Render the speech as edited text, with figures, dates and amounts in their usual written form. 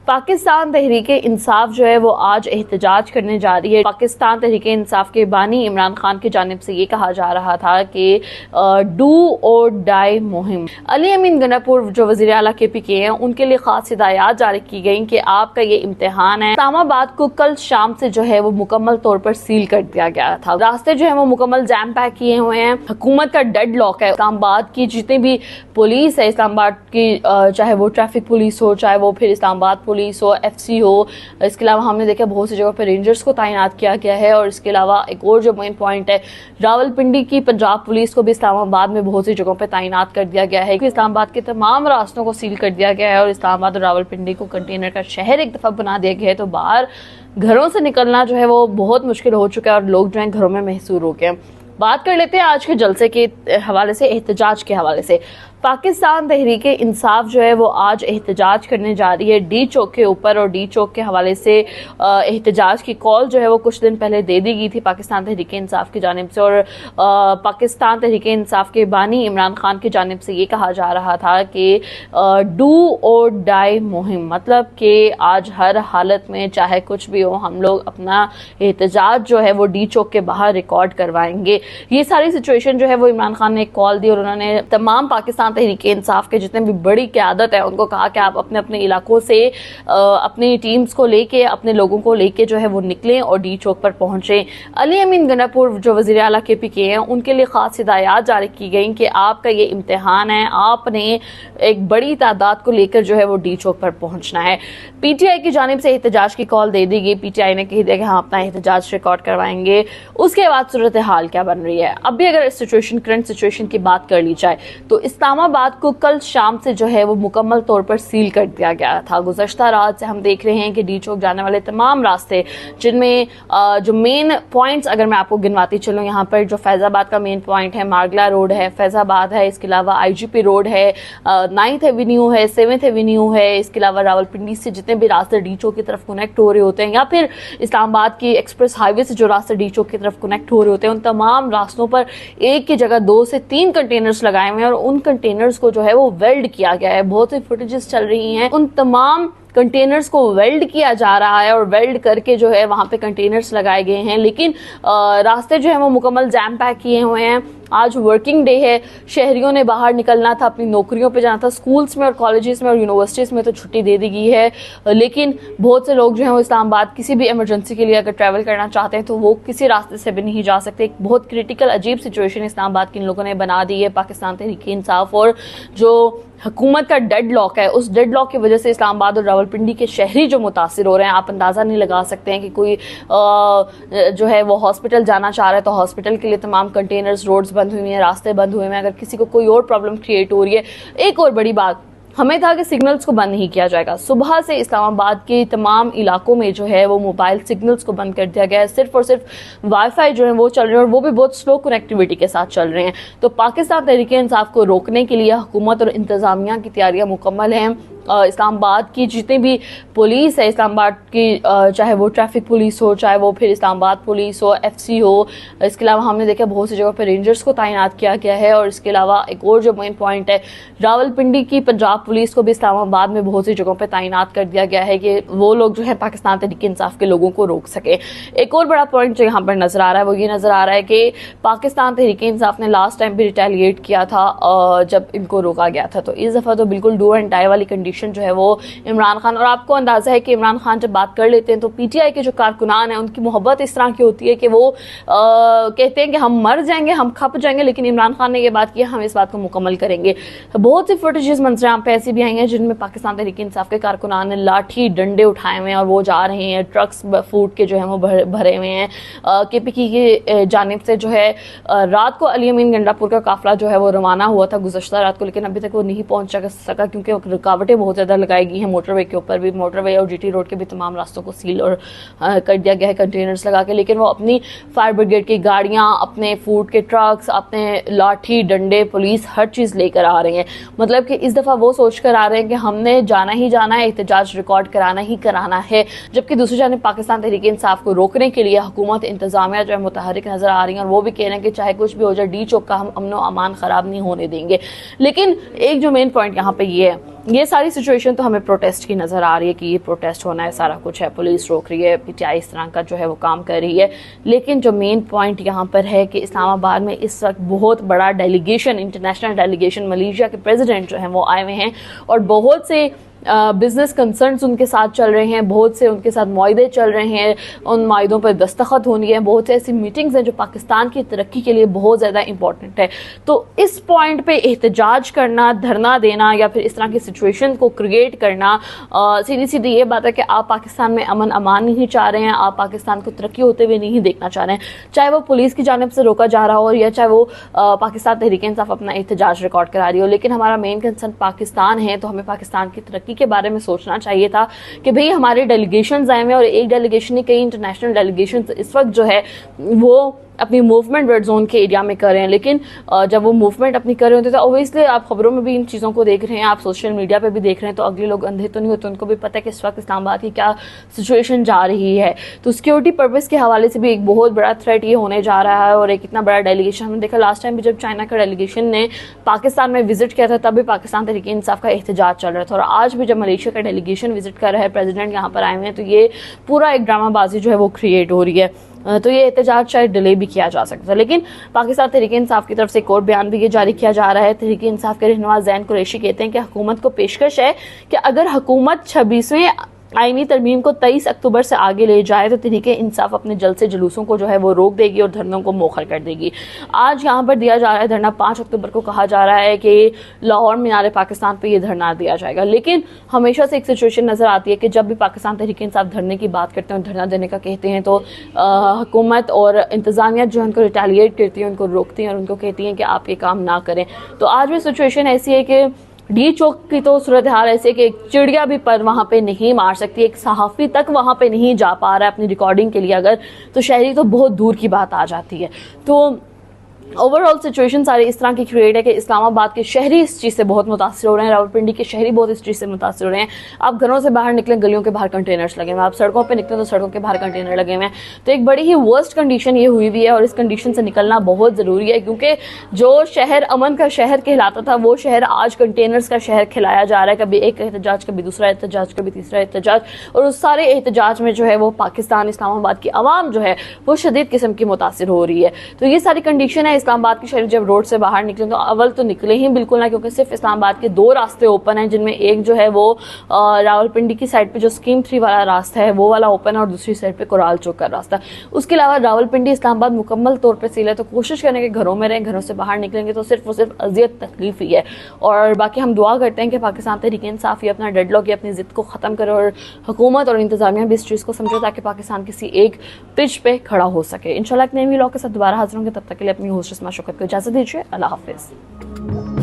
पाकिस्तान तहरीक-ए-इंसाफ जो है वो आज एहतजाज करने जा रही है। पाकिस्तान तहरीक-ए-इंसाफ के बानी इमरान खान की जानिब से ये कहा जा रहा था कि डू और डाई मुहिम। अली अमीन गंडापुर जो वज़ीर आला KPK हैं उनके लिए खास हिदायत जारी की गई कि आपका ये इम्तिहान है। इस्लामाबाद को कल शाम से जो है वो मुकम्मल तौर पर सील कर दिया गया था। रास्ते जो है वो मुकम्मल जैम पैक किए हुए हैं। हुकूमत का डेड लॉक है। इस्लामाबाद की जितनी भी पुलिस है, इस्लामाबाद की चाहे वो ट्रैफिक पुलिस हो, चाहे वो फिर इस्लामाबाद पुलिस हो, FC हो, इसके अलावा हमने देखा बहुत सी जगह पर रेंजर्स को तैनात किया गया है। और इसके अलावा एक और जो मेन पॉइंट है, रावलपिंडी की पंजाब पुलिस को भी इस्लामाबाद में बहुत सी जगहों पर तैनात कर दिया गया है। इस्लामाबाद के तमाम रास्तों को सील कर दिया गया है और इस्लामाबाद और रावलपिंडी को कंटेनर का शहर एक दफ़ा बना दिया गया है। तो बाहर घरों से निकलना जो है वो बहुत मुश्किल हो चुका है और लोग जो है घरों में महसूर हो गए। बात कर लेते हैं आज के जलसे के हवाले से, एहतजाज के हवाले से। पाकिस्तान तहरीक-ए-इंसाफ जो है वो आज एहतजाज करने जा रही है D चौक के ऊपर। और D चौक के हवाले से एहतजाज की कॉल जो है वो कुछ दिन पहले दे दी गई थी पाकिस्तान तहरीक-ए-इंसाफ की जानिब से। और पाकिस्तान तहरीक-ए-इंसाफ के बानी इमरान खान की जानिब से ये कहा जा रहा था कि डू और डाई मुहिम, मतलब कि आज हर हालत में चाहे कुछ भी हो हम लोग अपना एहतजाज जो है वो D चौक के बाहर रिकॉर्ड करवाएंगे। ये सारी सिचुएशन जो है वो इमरान खान ने एक कॉल दी और उन्होंने तमाम पाकिस्तान तहरीक-ए-इंसाफ के जितने भी बड़ी क़यादत है उनको कहा कि आप अपने अपने इलाकों से अपनी टीम्स को लेके, अपने लोगों को लेके जो है वो निकलें और D चौक पर पहुंचे। अली अमीन गंडापुर जो वज़ीर आला KPK हैं उनके लिए खास हिदायत जारी की गई कि आपका ये इम्तिहान है, आपने एक बड़ी तादाद को लेकर जो है वो D चौक पर पहुंचना है। PTI की जानिब से एहतजाज की कॉल दे दी गई। PTI ने कह दिया कि हाँ अपना एहतजाज रिकॉर्ड करवाएंगे। उसके बाद सूरत हाल क्या बन रही है, अभी अगर करंट सिचुएशन की बात कर ली जाए तो इस्लामाबाद को कल शाम से जो है वो मुकम्मल तौर पर सील कर दिया गया था। गुज़श्ता रात से हम देख रहे हैं कि D चौक जाने वाले तमाम रास्ते, जिनमें जो मेन पॉइंट्स अगर मैं आपको गिनवाती चलूँ, यहाँ पर जो फैज़ाबाद का मेन पॉइंट है, मारगला रोड है, फैज़ाबाद है, इसके अलावा IGP रोड है, 9th एवेन्यू है, 7th एवेन्यू है, इसके अलावा रावलपिंडी से जितने भी रास्ते D चौक की तरफ कनेक्ट हो रहे होते हैं या फिर इस्लामाबाद की एक्सप्रेस हाईवे से जो रास्ते D चौक की तरफ कनेक्ट हो रहे होते हैं, उन तमाम रास्तों पर एक की जगह 2 से 3 कंटेनर्स लगाए हुए हैं और उन कंटेनर्स को जो है वो वेल्ड किया गया है। बहुत सी फुटेजेस चल रही हैं, उन तमाम कंटेनर्स को वेल्ड किया जा रहा है और वेल्ड करके जो है वहाँ पे कंटेनर्स लगाए गए हैं। लेकिन रास्ते जो है वो मुकम्मल जैम पैक किए हुए हैं। आज वर्किंग डे है, शहरियों ने बाहर निकलना था, अपनी नौकरियों पे जाना था। स्कूल्स में और कॉलेजेस में और यूनिवर्सिटीज़ में तो छुट्टी दे दी गई है, लेकिन बहुत से लोग जो हैं वो इस्लामाबाद किसी भी इमरजेंसी के लिए अगर ट्रैवल करना चाहते हैं तो वो किसी रास्ते से भी नहीं जा सकते। एक बहुत क्रिटिकल अजीब सिचुएशन इस्लामाबाद के इन लोगों ने बना दी है। पाकिस्तान तहरीक-ए-इंसाफ और जो हुकूमत का डेड लॉक है, उस डेड लॉक की वजह से इस्लामाबाद और रावलपिंडी के शहरी जो मुतासिर हो रहे हैं, आप अंदाज़ा नहीं लगा सकते हैं कि कोई जो है वो हॉस्पिटल जाना चाह रहा है तो हॉस्पिटल के लिए तमाम कंटेनर्स, रोड्स बंद हुई हैं, रास्ते बंद हुए हैं। अगर किसी को कोई और प्रॉब्लम क्रिएट हो रही है, एक और बड़ी बात, हमें था कि सिग्नल्स को बंद नहीं किया जाएगा। सुबह से इस्लामाबाद के तमाम इलाकों में जो है वो मोबाइल सिग्नल्स को बंद कर दिया गया है। सिर्फ और सिर्फ वाईफाई जो है वो चल रहे हैं और वो भी बहुत स्लो कनेक्टिविटी के साथ चल रहे हैं। तो पाकिस्तान तहरीक-ए-इंसाफ को रोकने के लिए हुकूमत और इंतज़ामिया की तैयारियां मुकम्मल हैं। इस्लामाबाद की जितनी भी पुलिस है, इस्लामाबाद की चाहे वो ट्रैफिक पुलिस हो, चाहे वो फिर इस्लामाबाद पुलिस हो, FC हो, इसके अलावा हमने देखा बहुत सी जगह पर रेंजर्स को तैनात किया गया है। और इसके अलावा एक और जो मेन पॉइंट है, रावलपिंडी की पंजाब पुलिस को भी इस्लामाबाद में बहुत सी जगहों पर तैनात कर दिया गया है कि वो लोग जो है पाकिस्तान तहरीक-ए-इंसाफ के लोगों को रोक सके। एक और बड़ा पॉइंट जो यहाँ पर नजर आ रहा है वो ये नजर आ रहा है कि पाकिस्तान तहरीक-ए-इंसाफ ने लास्ट टाइम भी रिटेलिएट किया था जब इनको रोका गया था। तो इस दफ़ा तो बिल्कुल डू एंड डाई वाली कंडीशन जो है वो इमरान खान, और आपको अंदाजा है कि इमरान खान जब बात कर लेते हैं तो PTI के जो कारकुनान हैं उनकी मोहब्बत इस तरह की होती है कि वो कहते हैं कि हम मर जाएंगे, हम खप जाएंगे, लेकिन इमरान खान ने ये बात की, हम इस बात को मुकम्मल करेंगे। बहुत सी फुटेजेस मंजर आम पे ऐसी भी आई हैं जिनमें पाकिस्तान तहरीक-ए-इंसाफ के कारकुनान ने लाठी डंडे उठाए हुए हैं और वो जा रहे हैं, ट्रक्स फूड के जो है वो भरे हुए हैं। KPK की जानिब से जो है रात को अली अमीन गंडापुर का काफिला जो है वो रवाना हुआ था गुज़श्ता रात को, लेकिन अभी तक वो नहीं पहुंच सका क्योंकि रुकावटें बहुत ज़्यादा लगाई गई हैं। मोटरवे के ऊपर भी, मोटरवे और GT रोड के भी तमाम रास्तों को सील और कर दिया गया है कंटेनर्स लगा के। लेकिन वो अपनी फायर ब्रिगेड की गाड़ियाँ, अपने फूड के ट्रक्स, अपने लाठी डंडे, पुलिस, हर चीज़ लेकर आ रहे हैं। मतलब कि इस दफ़ा वो सोच कर आ रहे हैं कि हमने जाना ही जाना है, एहतजाज रिकॉर्ड कराना ही कराना है। जबकि दूसरी जानिब पाकिस्तान तहरीक-ए-इंसाफ को रोकने के लिए हुकूमत, इंतजामिया जो है मुतहरिक नजर आ रही है और वो भी कह रहे हैं कि चाहे कुछ भी हो जाए D चौक का हम अमन व अमान खराब नहीं होने देंगे। लेकिन एक जो मेन पॉइंट यहाँ पे ये है ये सारी सिचुएशन तो हमें प्रोटेस्ट की नज़र आ रही है कि ये प्रोटेस्ट होना है, सारा कुछ है, पुलिस रोक रही है, पीटीआई इस तरह का जो है वो काम कर रही है। लेकिन जो मेन पॉइंट यहाँ पर है कि इस्लामाबाद में इस वक्त बहुत बड़ा डेलीगेशन, इंटरनेशनल डेलीगेशन, मलेशिया के प्रेसिडेंट जो हैं वो आए हुए हैं और बहुत से बिजनेस कंसर्न्स उनके साथ चल रहे हैं, बहुत से उनके साथ मुआहदे चल रहे हैं, उन मुआहदों पर दस्तखत होनी है, बहुत से ऐसी मीटिंग्स हैं जो पाकिस्तान की तरक्की के लिए बहुत ज़्यादा इंपॉर्टेंट है। तो इस पॉइंट पे एहतजाज करना, धरना देना या फिर इस तरह की सिचुएशन को क्रिएट करना, सीधी सीधी ये बात है कि आप पाकिस्तान में अमन अमान नहीं चाह रहे हैं, आप पाकिस्तान को तरक्की होते हुए नहीं देखना चाह रहे हैं, चाहे वो पुलिस की जानिब से रोका जा रहा हो या चाहे वो पाकिस्तान तहरीक इंसाफ अपना एहतजाज रिकॉर्ड करा रही हो। लेकिन हमारा मेन कंसर्न पाकिस्तान है, तो हमें पाकिस्तान की तरक्की के बारे में सोचना चाहिए था कि भाई हमारे डेलीगेशंस आए हुए और एक डेलीगेशन नहीं, कई इंटरनेशनल डेलीगेशंस इस वक्त जो है वो अपनी मूवमेंट रेड जोन के एरिया में कर रहे हैं। लेकिन जब वो मूवमेंट अपनी कर रहे होते तो ऑब्वियसली आप खबरों में भी इन चीज़ों को देख रहे हैं, आप सोशल मीडिया पे भी देख रहे हैं, तो अगले लोग अंधे तो नहीं होते, उनको भी पता है कि इस वक्त इस्लामाबाद की क्या सिचुएशन जा रही है। तो सिक्योरिटी पर्पज़ के हवाले से भी एक बहुत बड़ा थ्रेट ये होने जा रहा है। और एक इतना बड़ा डेलीगेशन हमने देखा लास्ट टाइम भी जब चाइना का डेलीगेशन ने पाकिस्तान में विजिट किया था, तब भी पाकिस्तान तहरीक इंसाफ का एहतजाज चल रहा था। और आज भी जब मलेशिया का डेलीगेशन विजिट कर रहा है, प्रेसिडेंट यहाँ पर आए हुए हैं, तो ये पूरा एक ड्रामाबाजी जो है वो क्रिएट हो रही है। तो ये एहतजाज शायद डिले भी किया जा सकता है। लेकिन पाकिस्तान तहरीक इंसाफ की तरफ से एक और बयान भी ये जारी किया जा रहा है। तहरीक इंसाफ के रहनुमा ज़ैन कुरैशी कहते हैं कि हुकूमत को पेशकश है कि अगर हुकूमत 26वें आईनी तरमीम को 23 अक्टूबर से आगे ले जाए तो तहरीक इंसाफ अपने जलसे जुलूसों को जो है वो रोक देगी और धरनों को मौखर कर देगी। आज यहाँ पर दिया जा रहा है धरना, 5 अक्टूबर को कहा जा रहा है कि लाहौर मीनार पाकिस्तान पे ये धरना दिया जाएगा। लेकिन हमेशा से एक सिचुएशन नज़र आती है कि जब भी पाकिस्तान तहरीक इंसाफ धरने की बात करते हैं, धरना देने का कहते हैं, तो हुकूमत और इंतज़ामिया जो है उनको रिटेलिएट करती है, उनको रोकती हैं और उनको कहती हैं कि आप ये काम ना करें। तो आज भी सिचुएशन ऐसी है कि डी चौक की तो सूरत हाल ऐसे कि एक चिड़िया भी पर वहाँ पे नहीं मार सकती, एक सहाफ़ी तक वहाँ पे नहीं जा पा रहा है अपनी रिकॉर्डिंग के लिए अगर, तो शहरी तो बहुत दूर की बात आ जाती है। तो ओवरऑल सिचुएशन सारी इस तरह की क्रिएट है कि इस्लामाबाद के शहरी इस चीज़ से बहुत मुतासिर हो रहे हैं, रावलपिंडी के शहरी बहुत इस चीज़ से मुतासिर हो रहे हैं। आप घरों से बाहर निकलें, गलियों के बाहर कंटेनर्स लगे हुए हैं, आप सड़कों पे निकलें तो सड़कों के बाहर कंटेनर लगे हुए हैं। तो एक बड़ी ही वर्स्ट कंडीशन ये हुई हुई है और इस कंडीशन से निकलना बहुत ज़रूरी है, क्योंकि जो शहर अमन का शहर कहलाता था वो शहर आज कंटेनर्स का शहर खिलाया जा रहा है। कभी एक एहतजाज, कभी दूसरा एहतजाज, कभी तीसरा एहतजाज, और उस सारे एहतजाज में जो है वो पाकिस्तान, इस्लामाबाद की आवाम जो है वो शदीद किस्म की मुतासिर हो रही है। तो ये सारी कंडीशन है। इस्लामाबाद के शहर जब रोड से बाहर निकले तो अव्वल तो निकले ही बिल्कुल ना, क्योंकि सिर्फ इस्लामाबाद के 2 रास्ते ओपन हैं, जिनमें एक जो है वो रावलपिंडी की साइड पे जो स्कीम 3 वाला रास्ता है वो वाला ओपन है और दूसरी साइड पे कोराल चौक का रास्ता। उसके अलावा रावलपिंडी इस्लामाबाद मुकम्मल तौर पे सील है। तो कोशिश करें कि घरों में रहें, घरों से बाहर निकलेंगे तो सिर्फ और सिर्फ अजियत तकलीफ ही है। और बाकी हम दुआ करते हैं कि पाकिस्तान तहरीक इंसाफ अपना डेडलॉक या अपनी जिद को ख़त्म करे और हुकूमत और इंतजामिया भी इस चीज़ को समझे ताकि पाकिस्तान किसी एक पिच पे खड़ा हो सके। इंशाल्लाह एक नई व्लॉग के साथ दोबारा हाजिर होंगे, तब तक के लिए अपनी होस्ट इस्मा शौकत को इजाज़त दीजिए। अल्लाह हाफिज़।